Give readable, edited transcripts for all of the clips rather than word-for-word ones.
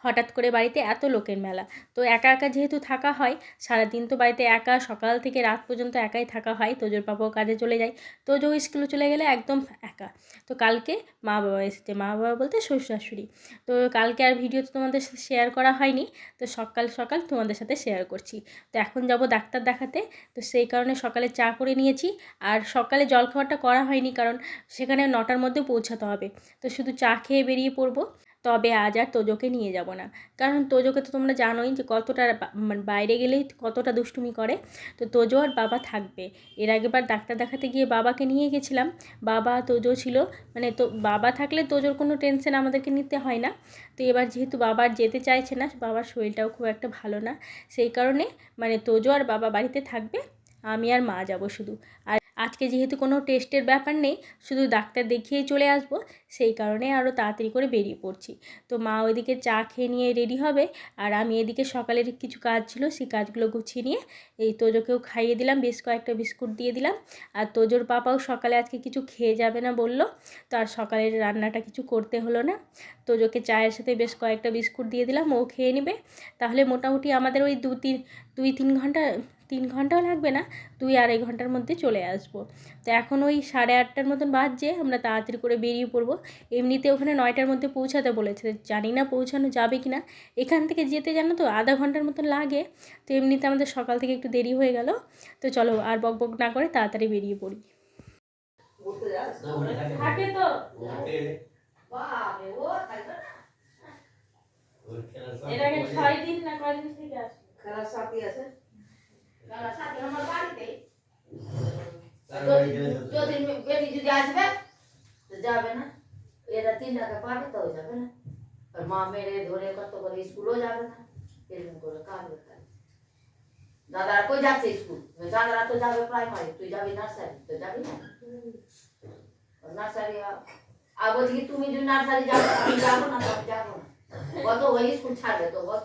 হঠাৎ করে বাড়িতে এত লোকের মেলা, তো একা একা যেহেতু থাকা হয়, সারাদিন তো বাড়িতে একা, সকাল থেকে রাত পর্যন্ত একাই থাকা হয়। তোজোর পাপাও কাজে চলে যায়, তোজো স্কুলে চলে গেলে একদম একা। তো কালকে মা বাবা এসেছে, মা বাবা বলতে শ্বশুর শাশুড়ি। তো কালকে আর ভিডিও তো তোমাদের সাথে শেয়ার করা হয়নি, তো সকাল সকাল তোমাদের সাথে শেয়ার করছি। তো এখন যাব ডাক্তার দেখাতে, তো সেই কারণে সকালে চা করে নিয়েছি। আর সকালে জলখাবারটা করা হয়নি, কারণ সেখানে 9টার মধ্যে পৌঁছাতে হবে। তো শুধু চা খেয়ে বেরিয়ে পড়বো। তবে আজ আর তোজোকে নিয়ে যাব না, কারণ তোজোকে তো তোমরা জানোই যে কতটা মানে বাইরে গেলেই কতটা দুষ্টুমি করে। তো তোজো আর বাবা থাকবে। এর আগেবার ডাক্তার দেখাতে গিয়ে বাবাকে নিয়ে গেছিলাম, বাবা তোজো ছিল, মানে তো বাবা থাকলে তোজোর কোনো টেনশন আমাদেরকে নিতে হয় না। তো এবার যেহেতু বাবা আর যেতে চাইছে না, বাবার শরীরটাও খুব একটা ভালো না, সেই কারণে মানে তোজো আর বাবা বাড়িতে থাকবে, আমি আর মা যাব শুধু। আর আজকে যেহেতু কোনো টেস্টের ব্যাপার নেই, শুধু ডাক্তার দেখিয়েই চলে আসবো, সেই কারণে আরও তাড়াতাড়ি করে বেরিয়ে পড়ছি। তো মা ওইদিকে চা খেয়ে নিয়ে রেডি হবে, আর আমি এদিকে সকালের কিছু কাজ ছিল সেই কাজগুলো গুছিয়ে নিয়ে এই তোজোকেও খাইয়ে দিলাম, বেশ কয়েকটা বিস্কুট দিয়ে দিলাম। আর তোজোর পাপাও সকালে আজকে কিছু খেয়ে যাবে না বললো, তো আর সকালের রান্নাটা কিছু করতে হলো না। তোজোকে চায়ের সাথে বেশ কয়েকটা বিস্কুট দিয়ে দিলাম, ও খেয়ে নেবে। তাহলে মোটামুটি আমাদের ওই 2-3 ঘন্টা, 3 ঘন্টাও লাগবে না, 2-2.5 ঘন্টার মধ্যে চলে আসবো। তো এখন ওই 8:30টার মতন বাজছে, আমরা তাড়াতাড়ি করে বেরিয়ে পড়বো। এমনিতে ওখানে 9টার মধ্যে পৌঁছাতে বলেছে, জানি না পৌঁছানো যাবে কি না। এখান থেকে যেতে জানো তো আধা ঘন্টার মতন লাগে, তো এমনিতে আমাদের সকাল থেকে একটু দেরি হয়ে গেল। তো চলো আর বক বক না করে তাড়াতাড়ি বেরিয়ে পড়ি। থাকে তো এর আগে 6 দিন না কয়দিন থেকে আসে, খেলার সাথী আছে, খেলার সাথী আমার বাড়িতে। যদি বেটি যদি আসবে তো যাবে না, এরা 3 টাকা পাবে তো যাবে না। আর মা মেরে ধরে কত করে স্কুলও যাবে না, এরকম করে কাঁদবে খালি। দাদারা কই যাচ্ছে স্কুল, দাদারা তো যাবে প্রাইমারি, তুই যাবি নার্সারি, তো যাবি না নার্সারি। আর বলছি কি তুমি যদি নার্সারি যাবো, আমি যাবো না, আমি যাবো না, কত ওই স্কুল ছাড়বে তো কত।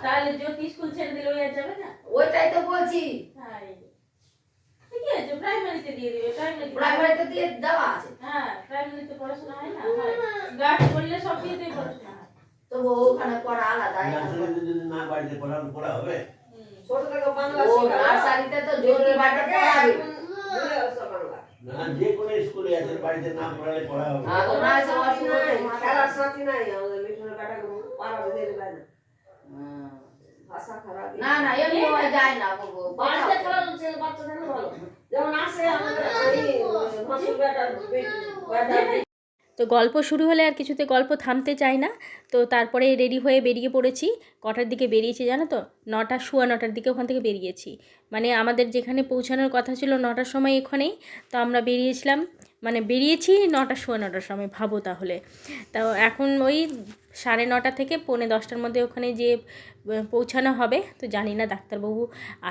তাহলে জ্যোতি স্কুল ছেড়ে দিলে ওই আর যাবে না, ওইটাই তো বলছি। হ্যাঁ ঠিক আছে, প্রাইমারিতে দিয়ে দিবে, প্রাইমারিতে দিয়ে দেওয়া আছে। হ্যাঁ প্রাইমারিতে পড়াশোনা হয় না, গার্ড করলে সব কিছুতেই পড়াশোনা হয়, তো ওখানে পড়া আলাদা। যদি না বাড়িতে পড়া হবে, ছোট থেকে বাংলা শেখা, নার্সারিতে তো জ্যোতি বাড়িতে পড়াবে না, যে কোনো স্কুলে আছে বাড়িতে না পড়ালে পড়া হবে না। তো নার্সারি নাই, খেলার সাথী নাই, আমাদের মিঠুনের কাটাগুলো পাড়াতে দিয়ে দেবে না, ভাষা খারাপ না না এমনি হয় যায় না, বাড়িতে খেলা হচ্ছে বাচ্চাদের ভালো, যেমন আসে আমাদের এই মাসুর বেটা। তো গল্প শুরু হলে আর কিছুতে গল্প থামতে চায় না। তো তারপরে রেডি হয়ে বেরিয়ে পড়েছি। কটার দিকে বেরিয়েছি জানো তো, 9টা, সোয়া 9টার দিকে ওখান থেকে বেরিয়েছি। মানে আমাদের যেখানে পৌঁছানোর কথা ছিল 9টার সময় এখানেই, তো আমরা বেরিয়েছিলাম, মানে বেরিয়েছি 9টা, সোয়া 9টার সময়, ভাবো তাহলে। তো এখন ওই 9:30 থেকে 9:45টার মধ্যে ওখানে যে পৌঁছানো হবে। তো জানি না ডাক্তারবাবু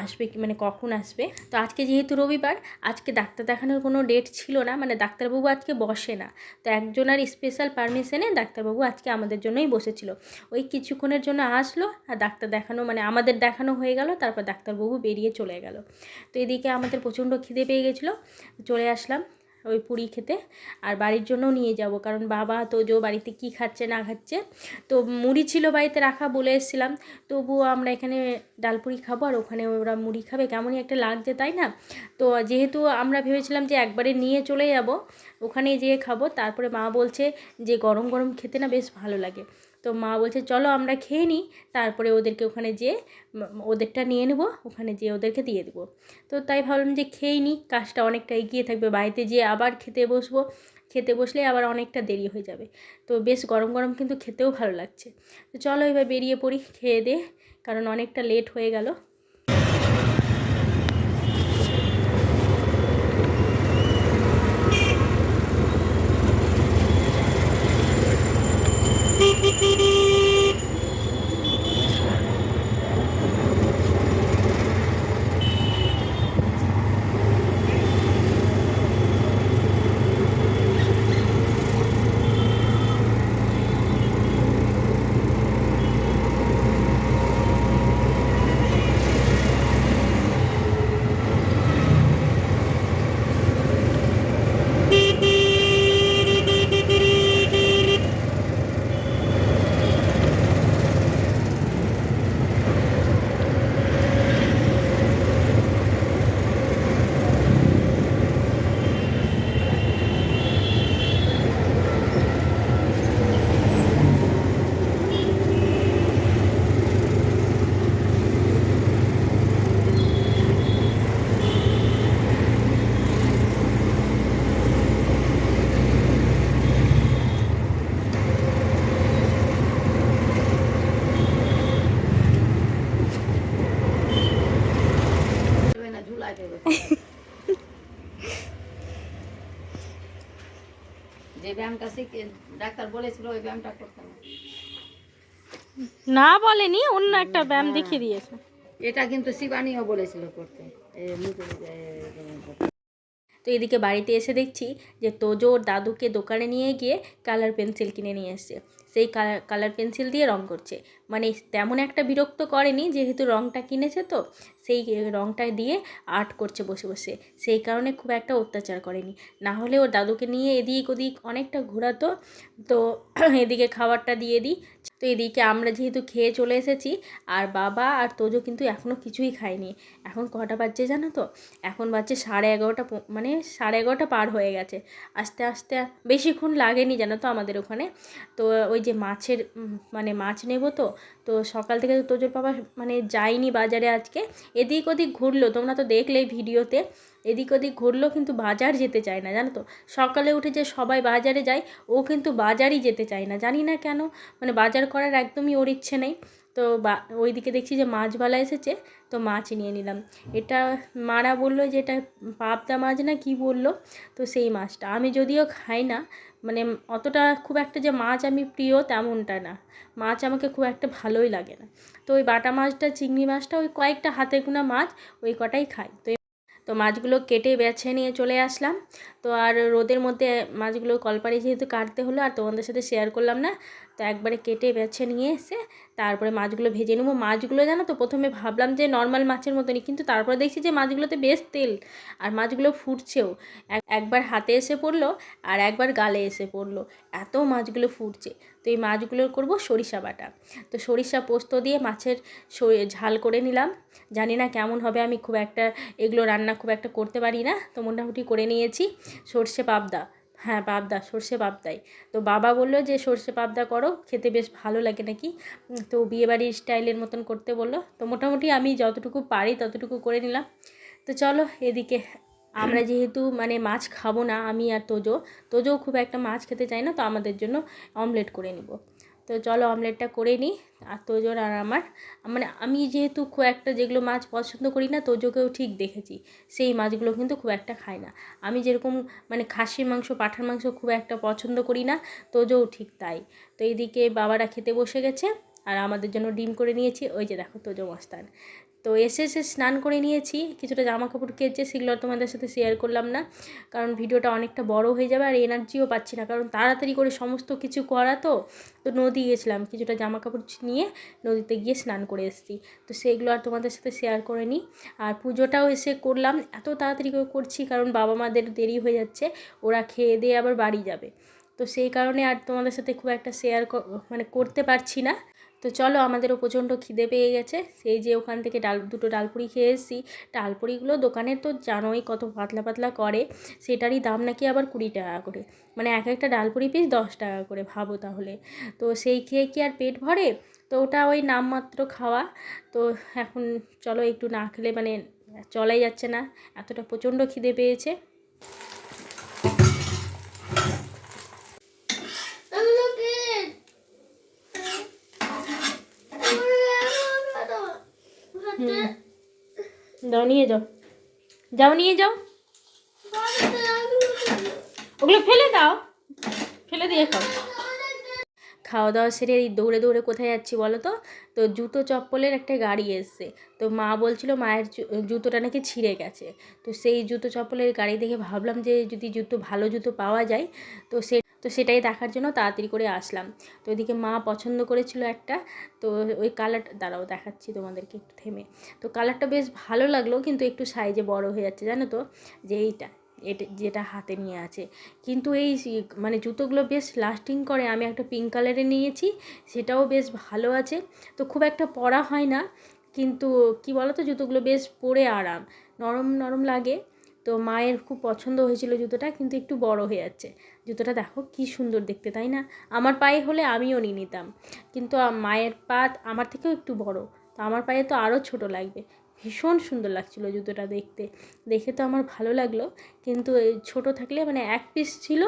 আসবে কি, মানে কখন আসবে। তো আজকে যেহেতু রবিবার, আজকে ডাক্তার দেখানোর কোনো ডেট ছিল না, মানে ডাক্তারবাবু আজকে বসে না। তো একজনের স্পেশাল পারমিশনে ডাক্তারবাবু আজকে আমাদের জন্যই বসেছিল। ওই কিছুক্ষণের জন্য আসলো, আর ডাক্তার দেখানো মানে আমাদের দেখানো হয়ে গেল, তারপর ডাক্তারবাবু বেরিয়ে চলে গেল। তো এদিকে আমাদের প্রচণ্ড খিদে পেয়ে গেছিলো, চলে আসলাম ওই পুরি খেতে। আর বাড়ির জন্যও নিয়ে যাব, কারণ বাবা তোজো বাড়িতে কি খাচ্ছে না খাচ্ছে। তো মুড়ি ছিল বাড়িতে রাখা, বলে এসেছিলাম, তবুও আমরা এখানে ডালপুরি খাবো আর ওখানে ওরা মুড়ি খাবে, কেমনই একটা লাগছে তাই না। তো যেহেতু আমরা ভেবেছিলাম যে একবারে নিয়ে চলে যাব, ওখানে যেয়ে খাবো, তারপরে মা বলছে যে গরম গরম খেতে না বেশ ভালো লাগে। তো মা বলছে চলো আমরা খেয়ে নিই, তারপরে ওদেরকে ওখানে যেয়ে ওদেরটা নিয়ে নেবো, ওখানে যেয়ে ওদেরকে দিয়ে দেবো। তো তাই ভাবলাম যে খেয়েই নিই, কাজটা অনেকটা এগিয়ে থাকবে, বাড়িতে যেয়ে আবার খেতে বসবো, খেতে বসলে আবার অনেকটা দেরি হয়ে যাবে। তো বেশ গরম গরম কিন্তু খেতেও ভালো লাগছে। তো চলো এবার বেরিয়ে পড়ি খেয়ে দে, কারণ অনেকটা লেট হয়ে গেল। এই ব্যায়ামটা শিখে ডাক্তার বলেছিল ওই ব্যায়ামটা করতে হবে। না বলেনি, অন্য একটা ব্যায়াম দেখিয়ে দিয়েছে। এটা কিন্তু শিবানীও বলেছিল করতে। তো এদিকে বাড়িতে এসে দেখছি যে তোজো ওর দাদুকে দোকানে নিয়ে গিয়ে কালার পেন্সিল কিনে নিয়ে এসছে। সেই কালার পেন্সিল দিয়ে রং করছে। মানে তেমন একটা বিরক্ত করেনি, যেহেতু রংটা কিনেছে তো সেই রংটা দিয়ে আর্ট করছে বসে বসে, সেই কারণে খুব একটা অত্যাচার করেনি। না হলে ওর দাদুকে নিয়ে এদিক ওদিক অনেকটা ঘোরাতো। তো এদিকে খাবারটা দিয়ে দিই। তো এদিকে আমরা যেহেতু খেয়ে চলে এসেছি, আর বাবা আর তোজো কিন্তু এখনও কিছুই খায়নি। এখন কটা বাজছে জানো তো? এখন বাজছে 11:30, মানে 11:30 পার হয়ে গেছে। আস্তে আস্তে বেশিক্ষণ লাগেনি জানো তো আমাদের ওখানে। তো ওই যে মাছের মানে মাছ নেব, তো সকাল থেকে তো তোজোর বাবা মানে যায়নি বাজারে আজকে। এদিক ওদিক ঘুরলো, তোমরা তো দেখলেই ভিডিওতে। এদিক ওদিক ঘুরলো কিন্তু বাজার যেতে চায় না জানো তো। সকালে উঠে যে সবাই বাজারে যায়, ও কিন্তু বাজারই যেতে চায় না, জানি না কেন। মানে বাজার করার একদমই ওর ইচ্ছে নেই। তো ওইদিকে দেখছি যে মাছবালা এসেছে, তো মাছ নিয়ে নিলাম। এটা মারা বললো যে এটা পাবদা মাছ না কি বললো। তো সেই মাছটা আমি যদিও খাই না, মানে অতটা খুব একটা যে মাছ আমি প্রিয় তেমনটা না। মাছ আমাকে খুব একটা ভালোই লাগে না। তো ওই বাটা মাছটা, চিংড়ি মাছটা, ওই কয়েকটা হাতে গোনা মাছ, ওই কটাই খাই। তো মাছগুলো কেটে বেছে নিয়ে চলে আসলাম। তো আর রোদের মধ্যে মাছগুলো কলপারে যেহেতু কাটতে হলো, আর তোমাদের সাথে শেয়ার করলাম না। তো একবারে কেটে বেছে নিয়ে এসে তারপরে মাছগুলো ভেজে নেবো। মাছগুলো জানো তো প্রথমে ভাবলাম যে নর্মাল মাছের মতনই, কিন্তু তারপরে দেখছি যে মাছগুলোতে বেশ তেল, আর মাছগুলো ফুটছেও। একবার হাতে এসে পড়লো আর একবার গালে এসে পড়লো, এত মাছগুলো ফুটছে। তো এই মাছগুলোর করবো সরিষা বাটা। তো সরিষা পোস্ত দিয়ে মাছের ঝাল করে নিলাম। জানি না কেমন হবে, আমি খুব একটা এগুলো রান্না খুব একটা করতে পারি না, তো মোটামুটি করে নিয়েছি। সর্ষে পাবদা, হ্যাঁ পাবদা, সর্ষে পাবদাই। তো বাবা বললো যে সর্ষে পাবদা করো, খেতে বেশ ভালো লাগে নাকি। তো বিয়েবাড়ির স্টাইলের মতন করতে বললো। তো মোটামুটি আমি যতটুকু পারি ততটুকু করে নিলাম। তো চলো এদিকে আমরা যেহেতু মানে মাছ খাবো না, আমি আর তোজোও খুব একটা মাছ খেতে চায় না, তো আমাদের জন্য অমলেট করে নিব। তো চলো অমলেটটা করে নিই। আর তোজোর আর আমার, মানে আমি যেহেতু খুব একটা যেগুলো মাছ পছন্দ করি না, তোজোকেও ঠিক দেখেছি সেই মাছগুলো কিন্তু খুব একটা খায় না। আমি যেরকম মানে খাসির মাংস, পাঁঠার মাংস খুব একটা পছন্দ করি না, তোজোও ঠিক তাই। তো এইদিকে বাবারা খেতে বসে গেছে, আর আমাদের জন্য ডিম করে নিয়েছি। ওই যে দেখো তোজো মস্তান। তো এসে স্নান করে নিয়েছি, কিছুটা জামা কাপড় কেচে, সেগুলো তোমাদের সাথে শেয়ার করলাম না, কারণ ভিডিওটা অনেকটা বড় হয়ে যাবে, আর এনার্জিও পাচ্ছি না, কারণ তাড়াতাড়ি করে সমস্ত কিছু করা। তো নদী গেছিলাম, কিছুটা জামা কাপড় নিয়ে নদীতে গিয়ে স্নান করে এসেছি। তো সেগুলো আর তোমাদের সাথে শেয়ার করে নিই। আর পুজোটাও এসে করলাম, এত তাড়াতাড়ি করে করছি কারণ বাবা মাদের দেরি হয়ে যাচ্ছে, ওরা খেয়ে দিয়ে আবার বাড়ি যাবে। তো সেই কারণে আর তোমাদের সাথে খুব একটা শেয়ার মানে করতে পারছি না। তো চলো, আমাদেরও প্রচণ্ড খিদে পেয়ে গেছে। সেই যে ওখান থেকে দুটো ডালপুরি খেয়ে এসেছি। ডালপুরিগুলো দোকানের তো জানোই কত পাতলা পাতলা করে, সেটারই দাম নাকি আবার 20 টাকা করে। মানে এক একটা ডালপুরি পিস 10 টাকা করে, ভাবো তাহলে। তো সেই খেয়ে কি আর পেট ভরে? তো ওটা ওই নামমাত্র খাওয়া। তো এখন চলো, একটু না খেলে মানে চলাই যাচ্ছে না, এতটা প্রচণ্ড খিদে পেয়েছে। দাও, নিয়ে যাও, যাও নিয়ে যাও, ওগুলো ফেলে দাও, ফেলে দিয়ে খাও। খাওয়া দাওয়া সেরে এই দৌড়ে দৌড়ে কোথায় যাচ্ছি বলো তো? তো জুতো চপ্পলের একটা গাড়ি এসছে। তো মা বলছিল মায়ের জুতোটা নাকি ছিঁড়ে গেছে। তো সেই জুতো চপ্পলের গাড়ি দেখে ভাবলাম যে যদি ভালো জুতো পাওয়া যায়, তো সেটাই দেখার জন্য তাড়াতাড়ি করে আসলাম। তো ওইদিকে মা পছন্দ করেছিল একটা, তো ওই কালারটা, দাঁড়াও দেখাচ্ছি তোমাদেরকে একটু থেমে। তো কালারটা বেশ ভালো লাগলো, কিন্তু একটু সাইজে বড় হয়ে যাচ্ছে জানো তো, যে এটা যেটা হাতে নিয়ে আছে। কিন্তু এই মানে জুতোগুলো বেশ লাস্টিং করে। আমি একটা পিঙ্ক কালারে নিয়েছি, সেটাও বেশ ভালো আছে। তো খুব একটা পরা হয় না, কিন্তু কি বলো তো, জুতোগুলো বেশ পরে আরাম, নরম নরম লাগে। তো মায়ের খুব পছন্দ হয়েছিল জুতোটা, কিন্তু একটু বড় হয়ে যাচ্ছে। জুতোটা দেখো কি সুন্দর দেখতে, তাই না? আমার পায়ে হলে আমিও নিয়ে নিতাম, কিন্তু মায়ের পা আমার থেকেও একটু বড়, তো আমার পায়ে তো আরও ছোট লাগবে। ভীষণ সুন্দর লাগছিলো জুতোটা দেখতে, দেখে তো আমার ভালো লাগলো। কিন্তু এই ছোটো থাকলে মানে এক পিস ছিল,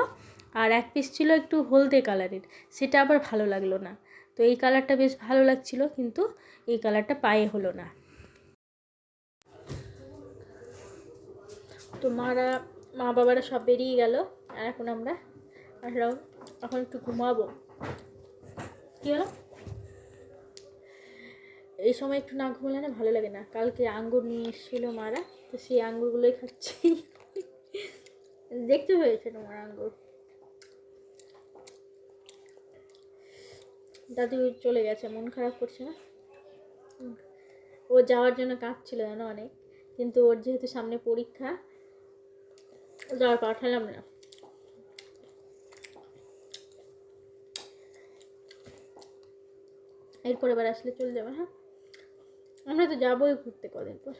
আর এক পিস ছিল একটু হলদে কালারের, সেটা আবার ভালো লাগলো না। তো এই কালারটা বেশ ভালো লাগছিলো, কিন্তু এই কালারটা পায়ে হলো না। তো মা বাবারা সব বেরিয়ে গেল, আর এখন আমরা আসলাম, এখন একটু ঘুমাবো। কী হলো? এই সময় একটু না ঘুমলে না ভালো লাগে না। কালকে আঙ্গুর নিয়ে এসেছিলো মারা, তো সেই আঙ্গুরগুলোই খাচ্ছি। দেখতে হয়েছে তোমার আঙ্গুর। দাদু চলে গেছে, মন খারাপ করছে না? ও যাওয়ার জন্য কাঁদছিল জানো অনেক, কিন্তু ওর যেহেতু সামনে পরীক্ষা, যাওয়ার পাঠালাম না। এরপর এবার আসলে চলে যাবে। হ্যাঁ, আমরা তো যাবোই ঘুরতে কদিন পর।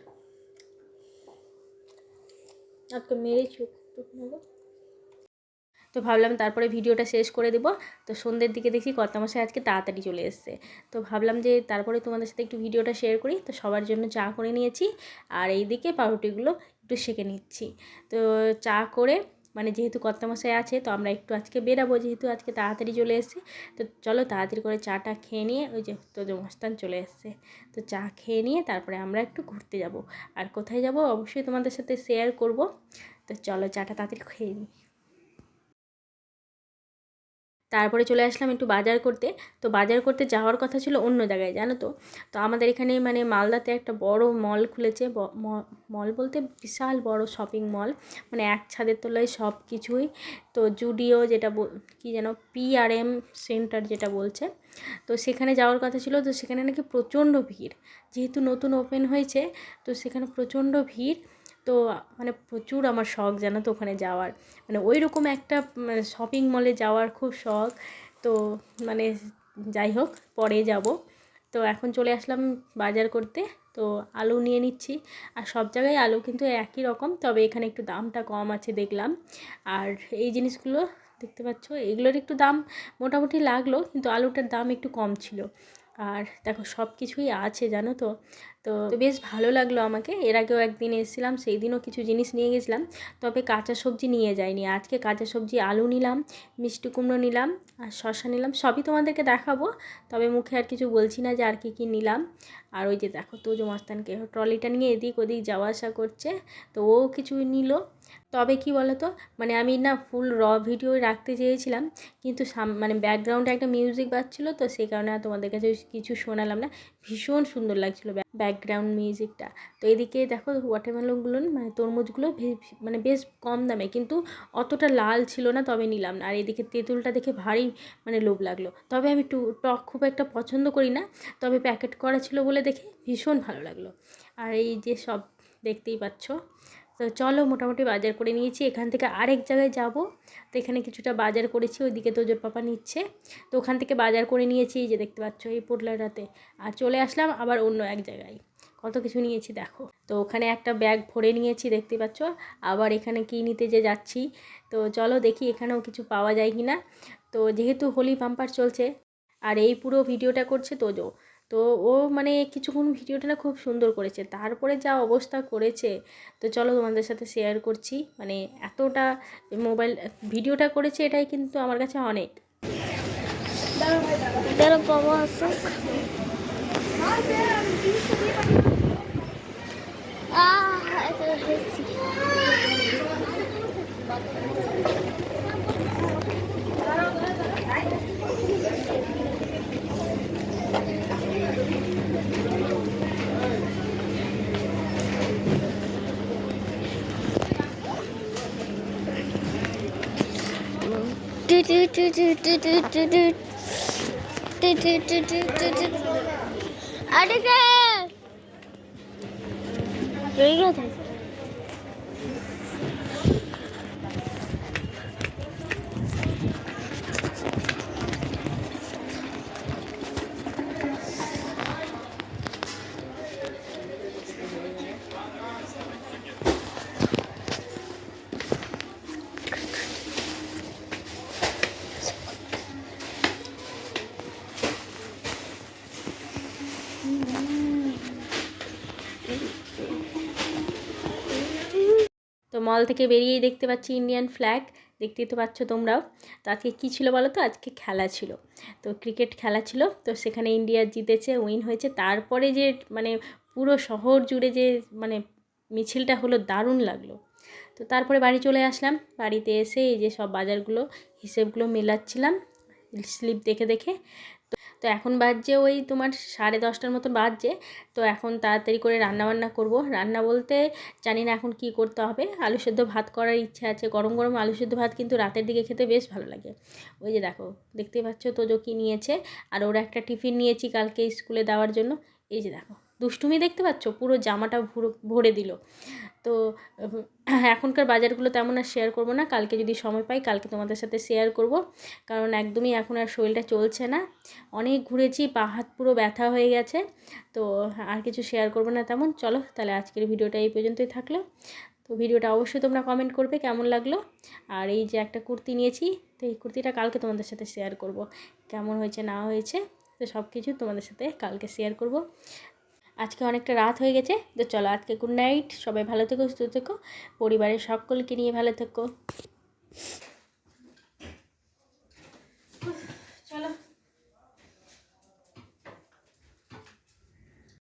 আজকে মেরেছি নেবো। তো ভাবলাম তারপরে ভিডিওটা শেষ করে দেবো। তো সন্ধ্যের দিকে দেখি কর্তামশাই আজকে তাড়াতাড়ি চলে এসছে। তো ভাবলাম যে তারপরে তোমাদের সাথে একটু ভিডিওটা শেয়ার করি। তো সবার জন্য চা করে নিয়েছি, আর এইদিকে পাউরুটিগুলো একটু সেঁকে নিচ্ছি। তো চা করে, মানে যেহেতু কর্তামশাই আছে, তো আমরা একটু আজকে বেরাবো, যেহেতু আজকে তাড়াতাড়ি চলে এসেছি। তো চলো তাড়াতাড়ি করে চাটা খেয়ে নিয়ে, ওই যে তোজো মস্তান চলে এসছে, তো চা খেয়ে নিয়ে তারপরে আমরা একটু ঘুরতে যাব। আর কোথায় যাব অবশ্যই তোমাদের সাথে শেয়ার করব। তো চলো চাটা তাড়াতাড়ি খেয়ে নিই। তারপরে চলে আসলাম একটু বাজার করতে। তো বাজার করতে যাওয়ার কথা ছিল অন্য জায়গায়, জানো তো। তো আমাদের এখানে মানে মালদাতে একটা বড় মল খুলেছে, মল বলতে বিশাল বড় শপিং মল, মানে এক ছাদের তলায় সব কিছুই। তো জুডিও যেটা কি যেন PRM সেন্টার যেটা বলছে, তো সেখানে যাওয়ার কথা ছিল। তো সেখানে নাকি প্রচণ্ড ভিড়, যেহেতু নতুন ওপেন হয়েছে, তো সেখানে প্রচণ্ড ভিড়। তো মানে প্রচুর আমার শখ জানো তো ওখানে যাওয়ার, মানে ওই রকম একটা শপিং মলে যাওয়ার খুব শখ। তো মানে যাই হোক, পরে যাব। তো এখন চলে আসলাম বাজার করতে। তো আলু নিয়ে নিচ্ছি, আর সব জায়গায় আলু কিন্তু একই রকম, তবে এখানে একটু দামটা কম আছে দেখলাম। আর এই জিনিসগুলো দেখতে পাচ্ছ, এগুলোর একটু দাম মোটামুটি লাগলো, কিন্তু আলুটার দাম একটু কম ছিল। আর দেখো সব কিছুই আছে জানো তো। তো বেশ ভালো লাগলো আমাকে। এর আগেও একদিন এসেছিলাম, সেই দিনও কিছু জিনিস নিয়ে গেছিলাম, তবে কাঁচা সবজি নিয়ে যাইনি। আজকে কাঁচা সবজি আলু নিলাম, মিষ্টি কুমড়ো নিলাম, আর শসা নিলাম। সবই তোমাদেরকে দেখাবো, তবে মুখে আর কিছু বলছি না যে আর কী কী নিলাম। আর ওই যে দেখো তোজো মাস্তানকে ট্রলিটা নিয়ে এদিক ওদিক যাওয়া আসা করছে, তো ও কিছু নিল। তবে কি বলো তো, মানে আমি না ফুল ভিডিও রাখতে চেয়েছিলাম, কিন্তু মানে ব্যাকগ্রাউন্ডে একটা মিউজিক বাজছিলো, তো সেই কারণে আর তোমাদের কাছে কিছু শোনালাম না। ভীষণ সুন্দর লাগছিলো ব্যাকগ্রাউন্ড মিউজিকটা। তো এদিকে দেখো ওয়াটারমেলনগুলো, মানে তরমুজগুলো মানে বেশ কম দামে, কিন্তু অতটা লাল ছিল না, তবে নিলাম না। আর এদিকে তেঁতুলটা দেখে ভারী মানে লোভ লাগলো, তবে আমি টক খুব একটা পছন্দ করি না, তবে প্যাকেট করা ছিল বলে দেখে ভীষণ ভালো লাগলো। আর এই যে সব দেখতেই পাচ্ছ। তো চলো মোটামুটি বাজার করে নিয়েছি, এখান থেকে আরেক জায়গায় যাব। তো এখানে কিছুটা বাজার করেছি, ওইদিকে তোজোর পাপা নিচ্ছে। তো ওখান থেকে বাজার করে নিয়েছি, এই যে দেখতে পাচ্ছ এই পোটলাটাতে। আর চলে আসলাম আবার অন্য এক জায়গায়, কত কিছু নিয়েছি দেখো। তো ওখানে একটা ব্যাগ ভরে নিয়েছি দেখতে পাচ্ছ, আবার এখানে কী নিতে যে যাচ্ছি। তো চলো দেখি এখানেও কিছু পাওয়া যায় কি না। তো যেহেতু হোলি বাম্পার চলছে, আর এই পুরো ভিডিওটা করছে তোজো, তো ও মানে কিছুক্ষণ ভিডিওটা না খুব সুন্দর করেছে, তারপরে যা অবস্থা করেছে। তো চলো তোমাদের সাথে শেয়ার করছি, মানে এতটা মোবাইল ভিডিওটা করেছে, এটাই কিন্তু আমার কাছে অনেক। তো মল থেকে বেরিয়েই দেখতে পাচ্ছি ইন্ডিয়ান ফ্ল্যাগ, দেখতেই তো পাচ্ছ তোমরাও। তো আজকে কী ছিল বলো তো, আজকে খেলা ছিল, তো ক্রিকেট খেলা ছিল। তো সেখানে ইন্ডিয়া জিতেছে, উইন হয়েছে। তারপরে যে মানে পুরো শহর জুড়ে যে মানে মিছিলটা হলো, দারুণ লাগলো। তো তারপরে বাড়ি চলে আসলাম। বাড়িতে এসে এই যে সব বাজারগুলো হিসেবগুলো মেলাচ্ছিলাম স্লিপ দেখে দেখে। তো এখন বাজছে ওই তোমার 10:30টার মতো বাজছে। তো এখন তাড়াতাড়ি করে রান্নাবান্না করব। রান্না বলতে জানি না এখন কি করতে হবে। আলু সেদ্ধ ভাত করার ইচ্ছা আছে। গরম গরম আলু সেদ্ধ ভাত কিন্তু রাতের দিকে খেতে বেশ ভালো লাগে। ওই যে দেখো, দেখতেই পাচ্ছ তোজো কি নিয়েছে। আর ওরা একটা টিফিন নিয়েছি কালকে স্কুলে দেওয়ার জন্য। এই যে দেখো দুষ্টুমি দেখতে পাচ্ছ, পুরো জামাটা ভরে দিল। তো এখনকার বাজারগুলো তেমন আর শেয়ার করব না, কালকে যদি সময় পাই কালকে তোমাদের সাথে শেয়ার করব। কারণ একদমই এখন আর শরীরটা চলছে না, অনেক ঘুরেছি, পা হাত পুরো ব্যথা হয়ে গেছে। তো আর কিছু শেয়ার করব না তেমন। চলো তাহলে আজকের ভিডিওটা এই পর্যন্তই থাকলো। তো ভিডিওটা অবশ্যই তোমরা কমেন্ট করবে কেমন লাগলো। আর এই যে একটা কুর্তি নিয়েছি, তো এই কুর্তিটা কালকে তোমাদের সাথে শেয়ার করব, কেমন হয়েছে না হয়েছে। তো সব কিছু তোমাদের সাথে কালকে শেয়ার করব। আজকে অনেকটা রাত হয়ে গেছে। তো চলো আজকে গুড নাইট, সবাই ভালো থেকো, সুস্থ থেকো, পরিবারের সকলকে নিয়ে ভালো থেকো।